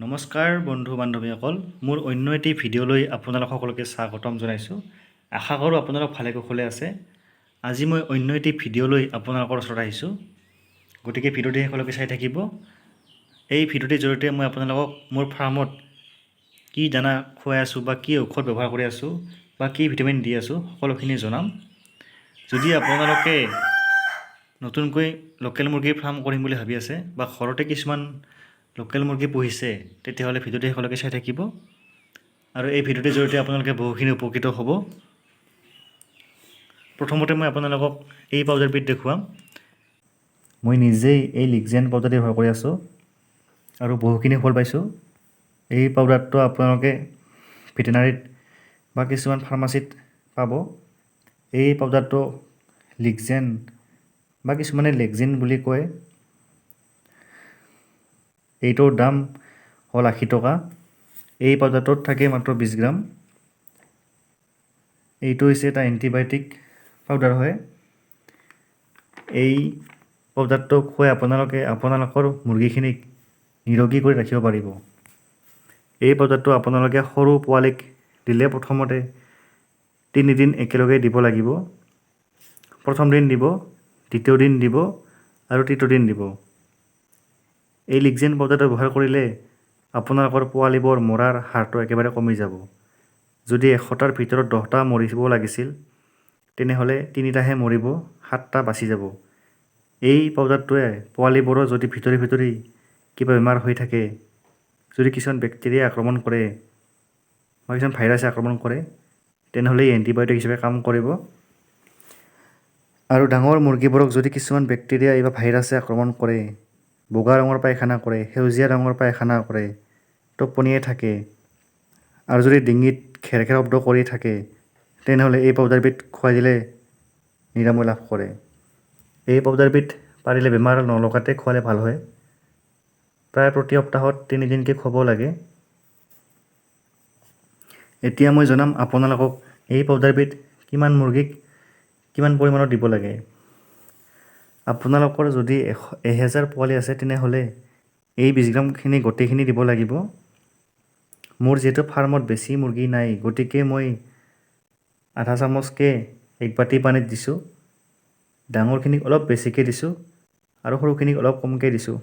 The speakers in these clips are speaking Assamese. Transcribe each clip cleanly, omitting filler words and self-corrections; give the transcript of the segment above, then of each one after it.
নমস্কাৰ বন্ধু বান্ধৱীসকল, মোৰ অন্য এটি ভিডিঅ'লৈ আপোনালোক সকলোকে স্বাগতম জনাইছোঁ। আশা কৰোঁ আপোনালোক ভালে কুশলে আছে। আজি মই অন্য এটি ভিডিঅ'লৈ আপোনালোকৰ ওচৰত আহিছোঁ, গতিকে ভিডিঅ'টি সকলোকে চাই থাকিব। এই ভিডিঅ'টিৰ জৰিয়তে মই আপোনালোকক মোৰ ফাৰ্মত কি দানা খুৱাই আছোঁ বা কি ঔষধ ব্যৱহাৰ কৰি আছোঁ বা কি ভিটামিন দি আছোঁ সকলোখিনি জনাম। যদি আপোনালোকে নতুনকৈ লোকেল মুৰ্গীৰ ফাৰ্ম কৰিম বুলি ভাবি আছে বা ঘৰতে কিছুমান লোকেল মুৰ্গী পুহিছে, তেতিয়াহ'লে ভিডিঅ'টি সকলোকে চাই থাকিব আৰু এই ভিডিঅ'টিৰ জৰিয়তে আপোনালোকে বহুখিনি উপকৃত হ'ব। প্ৰথমতে মই আপোনালোকক এই পাউডাৰবিধ দেখুৱাম। মই নিজেই এই লিগজেন পাউডাৰটি ব্যৱহাৰ কৰি আছোঁ আৰু বহুখিনি ফল পাইছোঁ। এই পাউডাৰটো আপোনালোকে ভেটেনাৰীত বা কিছুমান ফাৰ্মাচীত পাব। এই পাউডাৰটো লিগজেন বা কিছুমানে লেগজিন বুলি কয়। এইটোৰ দাম হ'ল 80 টকা। এই পাউডাৰটোত থাকে মাত্ৰ 20 গ্ৰাম। এইটো হৈছে এটা এণ্টিবায়'টিক পাউডাৰ হয়। এই পাউডাৰটো খুৱাই আপোনালোকে আপোনালোকৰ মুৰ্গীখিনিক নিৰোগী কৰি ৰাখিব পাৰিব। এই পাউডাৰটো আপোনালোকে সৰু পোৱালীক দিলে প্ৰথমতে 3 দিন একেলগে দিব লাগিব। প্ৰথম দিন দিব, দ্বিতীয় দিন দিব আৰু তৃতীয় দিন দিব। এই লিগজেন পাউডাৰটো ব্যৱহাৰ কৰিলে আপোনালোকৰ পোৱালিবোৰ মৰাৰ হাৰটো একেবাৰে কমি যাব। যদি 100টাৰ ভিতৰত 10টা মৰিব লাগিছিল, তেনেহ'লে 3টাহে মৰিব, 7টা বাচি যাব। এই পাউডাৰটোৱে পোৱালিবোৰৰ যদি ভিতৰি কিবা বেমাৰ হৈ থাকে, যদি কিছুমান বেক্টেৰিয়া আক্ৰমণ কৰে বা কিছুমান ভাইৰাছে আক্ৰমণ কৰে, তেনেহ'লে এই এণ্টিবায়'টিক হিচাপে কাম কৰিব। আৰু ডাঙৰ মুৰ্গীবোৰক যদি কিছুমান বেক্টেৰিয়া বা ভাইৰাছে আক্ৰমণ কৰে, বগা ৰঙৰ পায়খানা কৰে, সেউজীয়া ৰঙৰ পায়খানা কৰে, টোপনিয়াই থাকে আৰু যদি ডিঙিত খেৰখেৰ শব্দ কৰি থাকে, তেনেহ'লে এই পাউডাৰবিধ খুৱাই দিলে নিৰাময় লাভ কৰে। এই পাউডাৰবিধ পাৰিলে বেমাৰ নলগাতে খোৱালে ভাল হয়। প্ৰায় প্ৰতি সপ্তাহত 3 দিনকৈ খুৱাব লাগে। এতিয়া মই জনাম আপোনালোকক এই পাউডাৰবিধ কিমান মুৰ্গীক কিমান পৰিমাণত দিব লাগে। আপোনালোকৰ যদি 1000 পোৱালি আছে, তেনেহ'লে এই 20 গ্ৰামখিনি গোটেইখিনি দিব লাগিব। মোৰ যিহেতু ফাৰ্মত বেছি মুৰ্গী নাই, গতিকে মই আধা চামুচকৈ 1 বাতি পানীত দিছোঁ। ডাঙৰখিনিক অলপ বেছিকৈ দিছোঁ আৰু সৰুখিনিক অলপ কমকৈ দিছোঁ।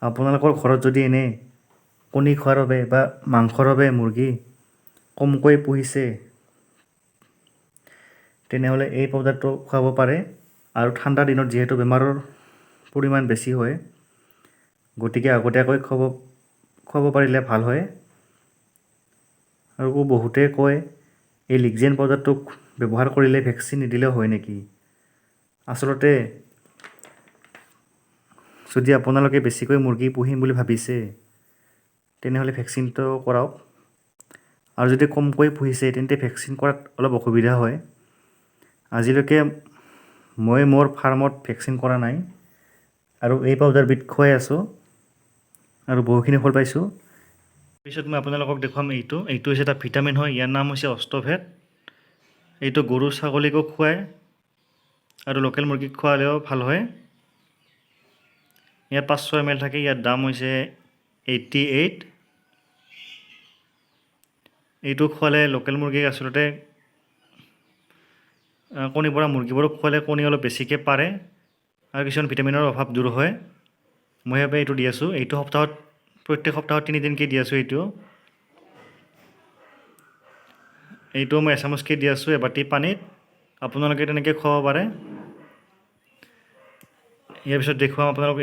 আপোনালোকৰ ঘৰত যদি এনে কণী খোৱাৰ বাবে বা মাংসৰ বাবে মুৰ্গী কমকৈ পুহিছে, তেনেহ'লে এই পাউডাৰটো খুৱাব পাৰে। আৰু ঠাণ্ডা দিনত যিহেতু বেমাৰৰ পৰিমাণ বেছি হয়, গতিকে আগতীয়াকৈ খুৱাব পাৰিলে ভাল হয়। আৰু বহুতে কয় এই লিগজেন পাউডাৰটোক ব্যৱহাৰ কৰিলে ভেকচিন নিদিলেও হয় নেকি। আচলতে যদি আপোনালোকে বেছিকৈ মুৰ্গী পুহিম বুলি ভাবিছে, তেনেহ'লে ভেকচিনটো কৰাওক। আৰু যদি কমকৈ পুহিছে, তেন্তে ভেকচিন কৰাত অলপ অসুবিধা হয়। আজিলৈকে মই মোৰ ফাৰ্মত ভেকচিন কৰা নাই আৰু এই পাউডাৰবিধ খুৱাই আছোঁ আৰু বহুখিনি ফল পাইছোঁ। পিছত মই আপোনালোকক দেখুৱাম এইটো হৈছে এটা ভিটামিন হয়। ইয়াৰ নাম হৈছে অষ্টভেট। এইটো গৰু ছাগলীকো খুৱায় আৰু লোকেল মুৰ্গীক খোৱালেও ভাল হয়। ইয়াত 500 ml থাকে। ইয়াৰ দাম হৈছে 88। এইটো খোৱালে লোকেল মুৰ্গীক আচলতে কণী পৰা মুৰ্গীবোৰক খোৱালে কণী অলপ বেছিকৈ পাৰে আৰু কিছুমান ভিটামিনৰ অভাৱ দূৰ হয়। মই সেইবাবে এইটো দি আছোঁ। এইটো প্ৰত্যেক সপ্তাহত 3 দিনকৈ দি আছোঁ। এইটো মই এচামুচকৈ দি আছোঁ এবাতি পানীত। আপোনালোকে তেনেকৈ খুৱাব পাৰে। ইয়াৰ পিছত দেখুৱাম আপোনালোকক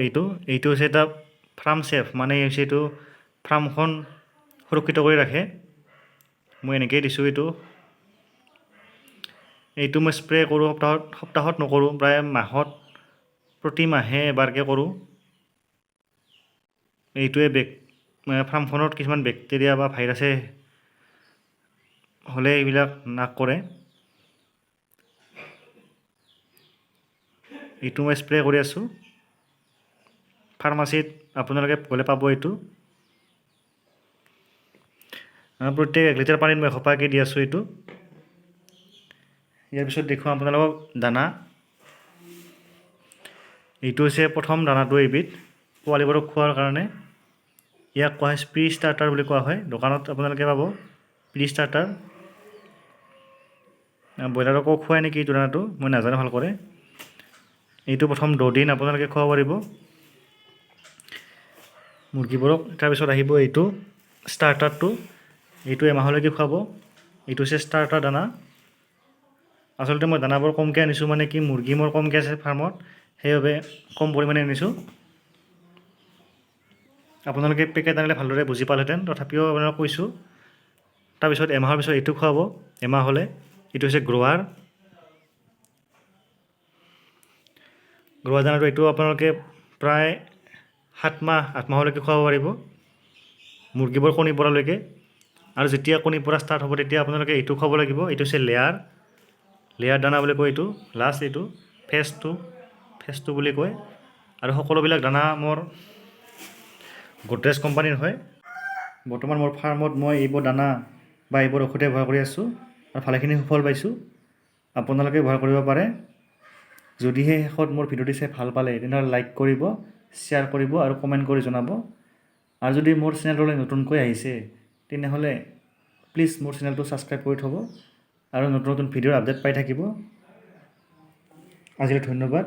এইটো হৈছে এটা ফাৰ্ম চেফ, মানে এইটো ফাৰ্মখন সুৰক্ষিত কৰি ৰাখে। মই এনেকৈয়ে দিছোঁ। এইটো মই স্প্ৰে কৰোঁ সপ্তাহত নকৰোঁ, প্ৰায় প্ৰতি মাহে এবাৰকৈ কৰোঁ। এইটোৱে ফাৰ্মখনত কিছুমান বেক্টেৰিয়া বা ভাইৰাছে হ'লে এইবিলাক নাশ কৰে। এইটো মই স্প্ৰে কৰি আছোঁ। ফাৰ্মাচীত আপোনালোকে গ'লে পাব। এইটো প্ৰত্যেক 1 লিটাৰ পানীত মই এসোপাকৈ দি আছোঁ। ইয়াৰ পিছত দেখুৱাম আপোনালোকক দানা। এইটো হৈছে প্ৰথম দানাটো, এইবিধ পোৱালিবোৰক খোৱাৰ কাৰণে। ইয়াক কোৱা হয় প্ৰি ষ্টাৰ্টাৰ বুলি কোৱা হয়। দোকানত আপোনালোকে পাব প্ৰি ষ্টাৰ্টাৰ। ব্ৰইলাৰকো খুৱাই নেকি এইটো দানাটো মই নাজানো ভাল কৰে। এইটো প্ৰথম 10 দিন আপোনালোকে খুৱাব পাৰিব মুৰ্গীবোৰক। তাৰপিছত আহিব এইটো ষ্টাৰ্টাৰটো, এইটো এমাহলৈকে খুৱাব। এইটো হৈছে ষ্টাৰ্টাৰ দানা। আচলতে মই দানাবোৰ কমকৈ আনিছোঁ, মানে কি মুৰ্গী মোৰ কমকৈ আছে ফাৰ্মত, সেইবাবে কম পৰিমাণে আনিছোঁ। আপোনালোকে পেকেট আনিলে ভালদৰে বুজি পালেহেঁতেন, তথাপিও আপোনালোকক কৈছোঁ। তাৰপিছত এমাহৰ পিছত এইটো খুৱাব। এমাহ হ'লে এইটো হৈছে গ্ৰ'ৱাৰ। গ্ৰ'ৱাৰ দানাটো এইটো আপোনালোকে প্ৰায় 7 মাহ 8 মাহলৈকে খুৱাব পাৰিব মুৰ্গীবোৰ কণী পৰালৈকে। আৰু যেতিয়া কণী পৰা ষ্টাৰ্ট হ'ব তেতিয়া আপোনালোকে এইটো খুৱাব লাগিব। এইটো হৈছে লেয়াৰ দানা বুলি কয় এইটো। লাষ্ট এইটো ফেজ 2 বুলি কয়। আৰু সকলোবিলাক দানা মোৰ গডৰেজ কোম্পানীৰ হয়। বৰ্তমান মোৰ ফাৰ্মত মই এইবোৰ দানা বা এইবোৰ ঔষধে ব্যৱহাৰ কৰি আছোঁ আৰু ভালেখিনি সুফল পাইছোঁ। আপোনালোকে ব্যৱহাৰ কৰিব পাৰে। যদিহে শেষত মোৰ ভিডিঅ'টি চাই ভাল পালে তেনেহ'লে লাইক কৰিব, শ্বেয়াৰ কৰিব আৰু কমেণ্ট কৰি জনাব। আৰু যদি মোৰ চেনেললৈ নতুনকৈ আহিছে তেনেহ'লে প্লিজ মোৰ চেনেলটো ছাবস্ক্ৰাইব কৰি থ'ব আৰু নতুন নতুন ভিডিঅ'ৰ আপডেট পাই থাকিব। আজিলৈ ধন্যবাদ।